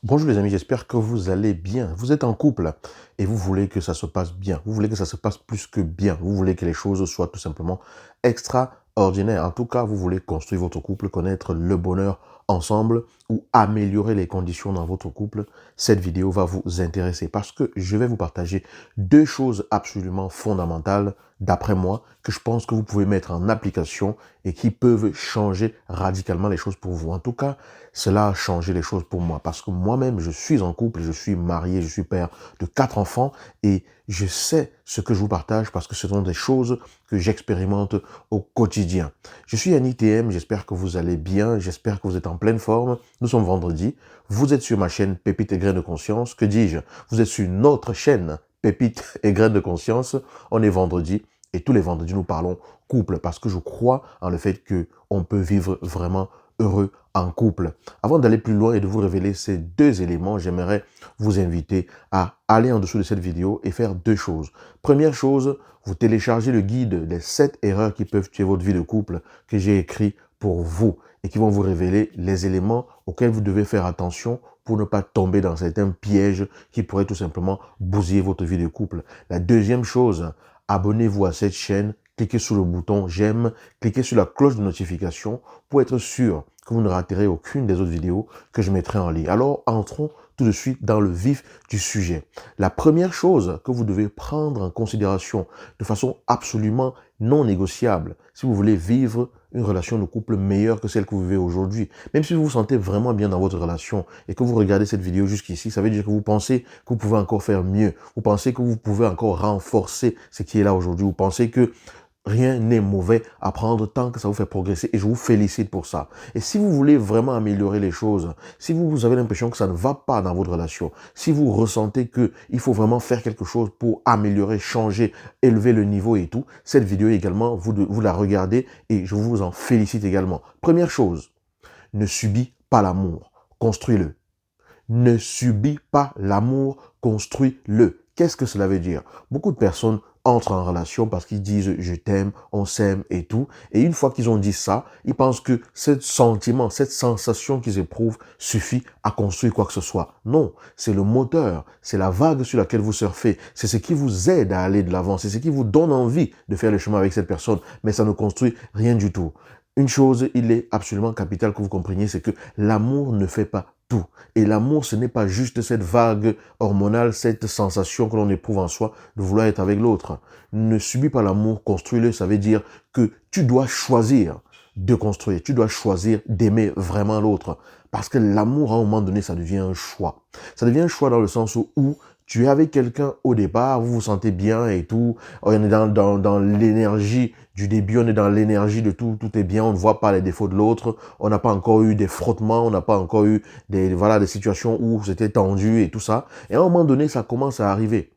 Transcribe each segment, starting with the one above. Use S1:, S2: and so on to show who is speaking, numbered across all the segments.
S1: Bonjour les amis, j'espère que vous allez bien. Vous êtes en couple et vous voulez que ça se passe bien. Vous voulez que ça se passe plus que bien. Vous voulez que les choses soient tout simplement extraordinaires. En tout cas, vous voulez construire votre couple, connaître le bonheur ensemble ou améliorer les conditions dans votre couple. Cette vidéo va vous intéresser parce que je vais vous partager deux choses absolument fondamentales d'après moi que je pense que vous pouvez mettre en application et qui peuvent changer radicalement les choses pour vous. En tout cas, cela a changé les choses pour moi parce que moi-même, je suis en couple, je suis marié, je suis père de 4 enfants et je sais ce que je vous partage parce que ce sont des choses que j'expérimente au quotidien. Je suis un ITM, j'espère que vous allez bien, j'espère que vous êtes en pleine forme. Nous sommes vendredi, vous êtes sur ma chaîne Pépites et Graines de Conscience, que dis-je? Vous êtes sur notre chaîne Pépites et Graines de Conscience, on est vendredi et tous les vendredis nous parlons couple parce que je crois en le fait qu'on peut vivre vraiment heureux en couple. Avant d'aller plus loin et de vous révéler ces deux éléments, j'aimerais vous inviter à aller en dessous de cette vidéo et faire deux choses. Première chose, vous téléchargez le guide des 7 erreurs qui peuvent tuer votre vie de couple que j'ai écrit pour vous et qui vont vous révéler les éléments auxquels vous devez faire attention pour ne pas tomber dans certains pièges qui pourraient tout simplement bousiller votre vie de couple. La deuxième chose, abonnez-vous à cette chaîne, cliquez sur le bouton j'aime, cliquez sur la cloche de notification pour être sûr que vous ne raterez aucune des autres vidéos que je mettrai en ligne. Alors, entrons tout de suite dans le vif du sujet. La première chose que vous devez prendre en considération de façon absolument non négociable, si vous voulez vivre une relation de couple meilleure que celle que vous vivez aujourd'hui, même si vous vous sentez vraiment bien dans votre relation et que vous regardez cette vidéo jusqu'ici, ça veut dire que vous pensez que vous pouvez encore faire mieux, vous pensez que vous pouvez encore renforcer ce qui est là aujourd'hui, vous pensez que rien n'est mauvais à prendre tant que ça vous fait progresser et je vous félicite pour ça. Et si vous voulez vraiment améliorer les choses, si vous avez l'impression que ça ne va pas dans votre relation, si vous ressentez qu'il faut vraiment faire quelque chose pour améliorer, changer, élever le niveau et tout, cette vidéo également, vous la regardez et je vous en félicite également. Première chose, ne subis pas l'amour, construis-le. Ne subis pas l'amour, construis-le. Qu'est-ce que cela veut dire? Beaucoup de personnes entrent en relation parce qu'ils disent je t'aime, on s'aime et tout. Et une fois qu'ils ont dit ça, ils pensent que ce sentiment, cette sensation qu'ils éprouvent suffit à construire quoi que ce soit. Non, c'est le moteur, c'est la vague sur laquelle vous surfez, c'est ce qui vous aide à aller de l'avant, c'est ce qui vous donne envie de faire le chemin avec cette personne, mais ça ne construit rien du tout. Une chose, il est absolument capital que vous compreniez, c'est que l'amour ne fait pas tout. Et l'amour, ce n'est pas juste cette vague hormonale, cette sensation que l'on éprouve en soi de vouloir être avec l'autre. Ne subis pas l'amour, construis-le. Ça veut dire que tu dois choisir de construire. Tu dois choisir d'aimer vraiment l'autre. Parce que l'amour, à un moment donné, ça devient un choix. Ça devient un choix dans le sens où tu es avec quelqu'un au départ, vous vous sentez bien et tout. On est dans l'énergie du début, on est dans l'énergie de tout est bien, on ne voit pas les défauts de l'autre. On n'a pas encore eu des frottements, on n'a pas encore eu des situations où c'était tendu et tout ça. Et à un moment donné, ça commence à arriver.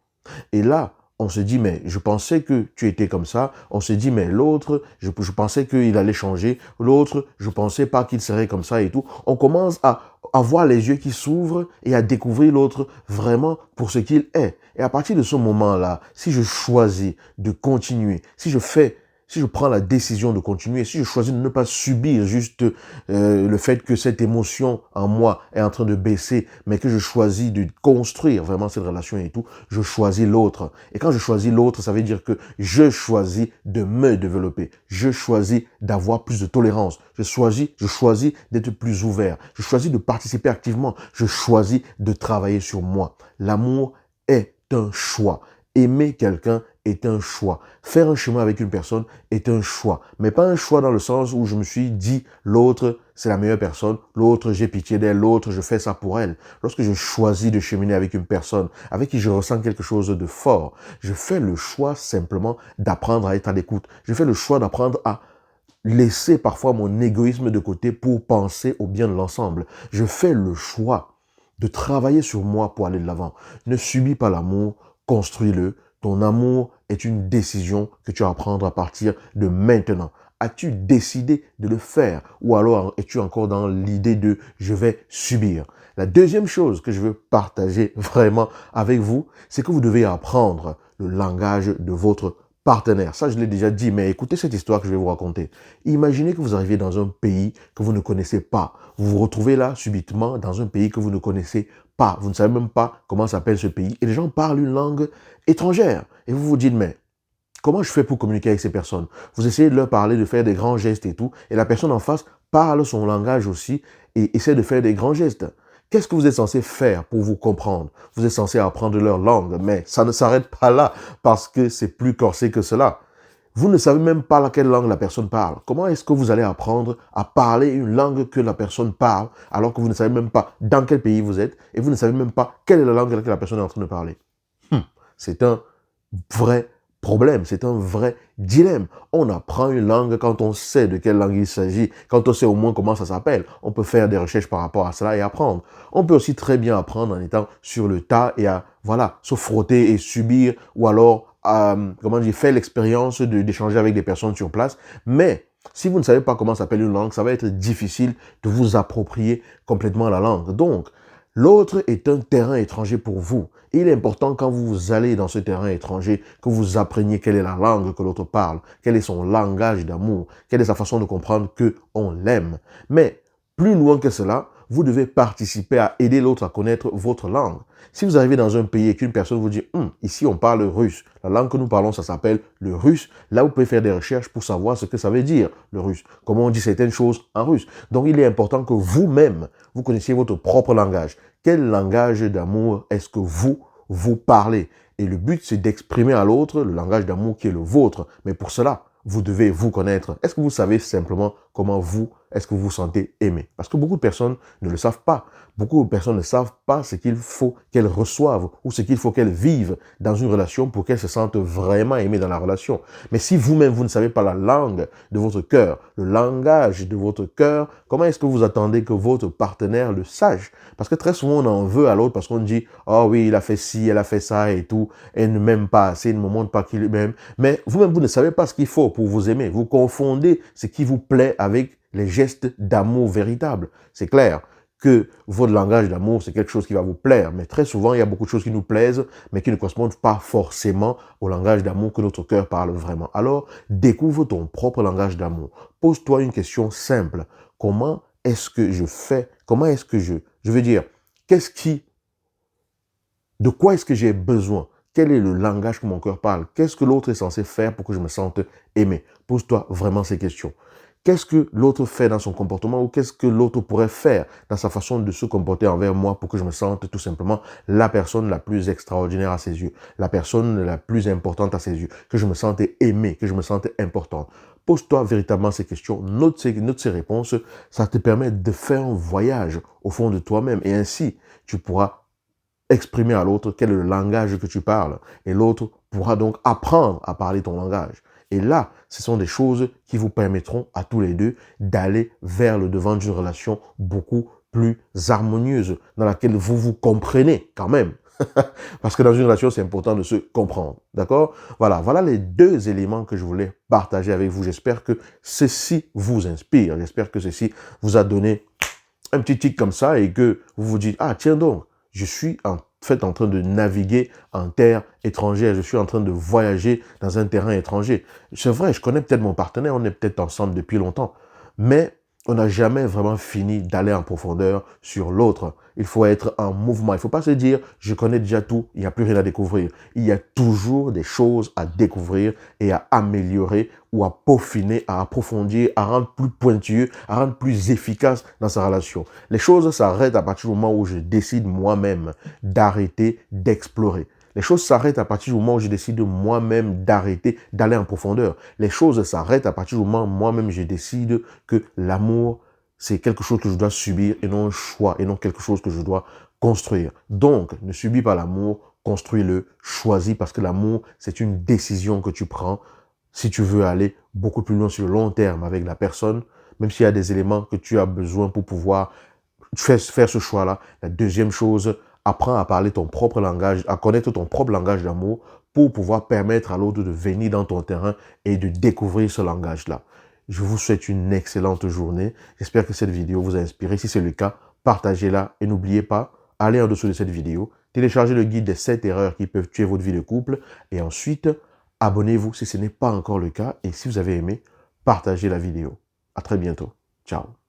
S1: Et là, on se dit, mais je pensais que tu étais comme ça. On se dit, mais l'autre, je pensais qu'il allait changer. L'autre, je pensais pas qu'il serait comme ça et tout. On commence à avoir les yeux qui s'ouvrent et à découvrir l'autre vraiment pour ce qu'il est. Et à partir de ce moment-là, si je choisis de continuer, si je prends la décision de continuer, si je choisis de ne pas subir juste le fait que cette émotion en moi est en train de baisser, mais que je choisis de construire vraiment cette relation et tout, je choisis l'autre. Et quand je choisis l'autre, ça veut dire que je choisis de me développer. Je choisis d'avoir plus de tolérance. Je choisis d'être plus ouvert. Je choisis de participer activement. Je choisis de travailler sur moi. L'amour est un choix. Aimer quelqu'un est un choix. Faire un chemin avec une personne est un choix. Mais pas un choix dans le sens où je me suis dit l'autre c'est la meilleure personne, l'autre j'ai pitié d'elle, l'autre je fais ça pour elle. Lorsque je choisis de cheminer avec une personne avec qui je ressens quelque chose de fort, je fais le choix simplement d'apprendre à être à l'écoute. Je fais le choix d'apprendre à laisser parfois mon égoïsme de côté pour penser au bien de l'ensemble. Je fais le choix de travailler sur moi pour aller de l'avant. Ne subis pas l'amour, construis-le. Ton amour est une décision que tu vas prendre à partir de maintenant. As-tu décidé de le faire ou alors es-tu encore dans l'idée de je vais subir? La deuxième chose que je veux partager vraiment avec vous, c'est que vous devez apprendre le langage de votre partenaire. Ça, je l'ai déjà dit, mais écoutez cette histoire que je vais vous raconter. Imaginez que vous arrivez dans un pays que vous ne connaissez pas. Vous vous retrouvez là, subitement, dans un pays que vous ne connaissez pas. Vous ne savez même pas comment s'appelle ce pays. Et les gens parlent une langue étrangère. Et vous vous dites, mais comment je fais pour communiquer avec ces personnes? Vous essayez de leur parler, de faire des grands gestes et tout. Et la personne en face parle son langage aussi et essaie de faire des grands gestes. Qu'est-ce que vous êtes censé faire pour vous comprendre? Vous êtes censé apprendre leur langue, mais ça ne s'arrête pas là parce que c'est plus corsé que cela. Vous ne savez même pas laquelle langue la personne parle. Comment est-ce que vous allez apprendre à parler une langue que la personne parle alors que vous ne savez même pas dans quel pays vous êtes et vous ne savez même pas quelle est la langue que la personne est en train de parler? C'est un vrai problème, c'est un vrai dilemme. On apprend une langue quand on sait de quelle langue il s'agit, quand on sait au moins comment ça s'appelle. On peut faire des recherches par rapport à cela et apprendre. On peut aussi très bien apprendre en étant sur le tas et à, voilà, se frotter et subir ou alors, comment dire, faire l'expérience d'échanger avec des personnes sur place. Mais si vous ne savez pas comment s'appelle une langue, ça va être difficile de vous approprier complètement la langue. Donc, l'autre est un terrain étranger pour vous. Il est important quand vous allez dans ce terrain étranger que vous appreniez quelle est la langue que l'autre parle, quel est son langage d'amour, quelle est sa façon de comprendre qu'on l'aime. Mais plus loin que cela, vous devez participer à aider l'autre à connaître votre langue. Si vous arrivez dans un pays et qu'une personne vous dit ici on parle russe, la langue que nous parlons ça s'appelle le russe, là vous pouvez faire des recherches pour savoir ce que ça veut dire le russe, comment on dit certaines choses en russe. Donc il est important que vous-même, vous connaissiez votre propre langage. Quel langage d'amour est-ce que vous parlez? Et le but, c'est d'exprimer à l'autre le langage d'amour qui est le vôtre. Mais pour cela, vous devez vous connaître. Est-ce que vous savez simplement comment est-ce que vous vous sentez aimé? Parce que beaucoup de personnes ne le savent pas. Beaucoup de personnes ne savent pas ce qu'il faut qu'elles reçoivent ou ce qu'il faut qu'elles vivent dans une relation pour qu'elles se sentent vraiment aimées dans la relation. Mais si vous-même, vous ne savez pas la langue de votre cœur, le langage de votre cœur, comment est-ce que vous attendez que votre partenaire le sache? Parce que très souvent, on en veut à l'autre parce qu'on dit « Oh oui, il a fait ci, elle a fait ça et tout. Elle ne m'aime pas assez, il ne me montre pas qu'il m'aime. » Mais vous-même, vous ne savez pas ce qu'il faut pour vous aimer. Vous confondez ce qui vous plaît avec les gestes d'amour véritables. C'est clair que votre langage d'amour, c'est quelque chose qui va vous plaire. Mais très souvent, il y a beaucoup de choses qui nous plaisent, mais qui ne correspondent pas forcément au langage d'amour que notre cœur parle vraiment. Alors, découvre ton propre langage d'amour. Pose-toi une question simple. Comment est-ce que je fais? Comment est-ce que je veux dire, de quoi est-ce que j'ai besoin? Quel est le langage que mon cœur parle? Qu'est-ce que l'autre est censé faire pour que je me sente aimé? Pose-toi vraiment ces questions. Qu'est-ce que l'autre fait dans son comportement ou qu'est-ce que l'autre pourrait faire dans sa façon de se comporter envers moi pour que je me sente tout simplement la personne la plus extraordinaire à ses yeux, la personne la plus importante à ses yeux, que je me sente aimé, que je me sente important. Pose-toi véritablement ces questions, note ces réponses, ça te permet de faire un voyage au fond de toi-même et ainsi tu pourras exprimer à l'autre quel est le langage que tu parles et l'autre pourra donc apprendre à parler ton langage. Et là, ce sont des choses qui vous permettront à tous les deux d'aller vers le devant d'une relation beaucoup plus harmonieuse, dans laquelle vous vous comprenez quand même. Parce que dans une relation, c'est important de se comprendre. D'accord? Voilà les deux éléments que je voulais partager avec vous. J'espère que ceci vous inspire. J'espère que ceci vous a donné un petit tic comme ça et que vous vous dites, ah tiens donc, je suis en fait en train de naviguer en terre étrangère, je suis en train de voyager dans un terrain étranger. C'est vrai, je connais peut-être mon partenaire, on est peut-être ensemble depuis longtemps, mais on n'a jamais vraiment fini d'aller en profondeur sur l'autre. Il faut être en mouvement. Il ne faut pas se dire, je connais déjà tout, il n'y a plus rien à découvrir. Il y a toujours des choses à découvrir et à améliorer ou à peaufiner, à approfondir, à rendre plus pointueux, à rendre plus efficace dans sa relation. Les choses s'arrêtent à partir du moment où je décide moi-même d'arrêter d'explorer. Les choses s'arrêtent à partir du moment où je décide moi-même d'arrêter d'aller en profondeur. Les choses s'arrêtent à partir du moment où moi-même je décide que l'amour, c'est quelque chose que je dois subir et non un choix, et non quelque chose que je dois construire. Donc, ne subis pas l'amour, construis-le, choisis, parce que l'amour, c'est une décision que tu prends si tu veux aller beaucoup plus loin sur le long terme avec la personne, même s'il y a des éléments que tu as besoin pour pouvoir faire ce choix-là. La deuxième chose, apprends à parler ton propre langage, à connaître ton propre langage d'amour pour pouvoir permettre à l'autre de venir dans ton terrain et de découvrir ce langage-là. Je vous souhaite une excellente journée. J'espère que cette vidéo vous a inspiré. Si c'est le cas, partagez-la et n'oubliez pas, allez en dessous de cette vidéo, téléchargez le guide des 7 erreurs qui peuvent tuer votre vie de couple et ensuite, abonnez-vous si ce n'est pas encore le cas. Et si vous avez aimé, partagez la vidéo. À très bientôt. Ciao.